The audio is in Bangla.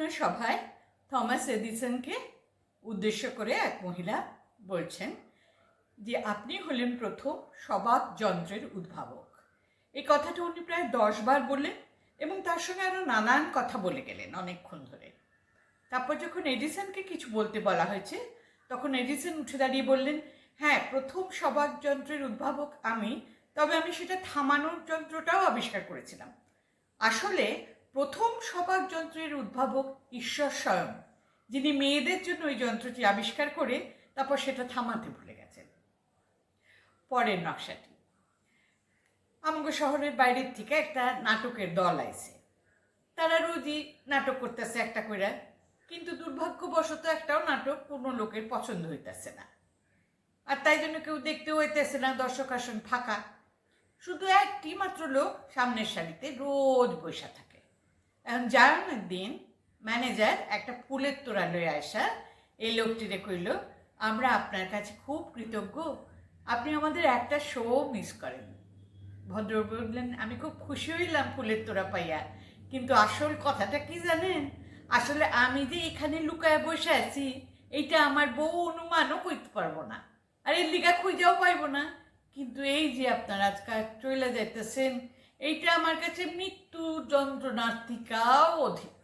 প্রার্থনা সভায় থমাস এডিসনকে উদ্দেশ্য করে এক মহিলা বলছেন যে আপনি হলেন প্রথম সবাক যন্ত্রের উদ্ভাবক। এই কথাটা উনি প্রায় 10 বার বললেন এবং তার সঙ্গে আরও নানান কথা বলে গেলেন অনেকক্ষণ ধরে। তারপর যখন এডিসনকে কিছু বলতে বলা হয়েছে তখন এডিসন উঠে দাঁড়িয়ে বললেন, হ্যাঁ, প্রথম সবাক যন্ত্রের উদ্ভাবক আমি, তবে আমি সেটা থামানোর যন্ত্রটাও আবিষ্কার করেছিলাম। আসলে প্রথম সবাক যন্ত্রের উদ্ভাবক ঈশ্বর স্বয়ং, যিনি মেয়েদের জন্য ওই যন্ত্রটি আবিষ্কার করে তারপর সেটা থামাতে ভুলে গেছেন। পরের নকশাটি, আমাদের শহরের বাইরের থেকে একটা নাটকের দল আইছে। তারা রোজই নাটক করতেছে একটা করে, কিন্তু দুর্ভাগ্যবশত একটাও নাটক কোনো লোকের পছন্দ হইতেছে না, আর তাই জন্য কেউ দেখতেও হইতেছে না, দর্শক আসন ফাঁকা। শুধু একটি মাত্র লোক সামনের সারিতে রোজ বসে থাকে। এখন যার দিন ম্যানেজার একটা ফুলের তোড়া লয়ে আসা এই লোকটিরে কইল, আমরা আপনার কাছে খুব কৃতজ্ঞ, আপনি আমাদের একটা শো মিস করেন। ভদ্র বললেন, আমি খুব খুশি হইলাম ফুলের তোড়া পাইয়া, কিন্তু আসল কথাটা কি জানেন? আসলে আমি যে এখানে লুকায় বসে আছি এইটা আমার বউ অনুমানও করতে পারবো না, আর এর লিগা খুঁজেও পাইব না। কিন্তু এই যে আপনারা আজকাল চলে যাইতেছেন, এইটা আমার কাছে মৃত্যু যন্ত্রণার থেকেও অধিক।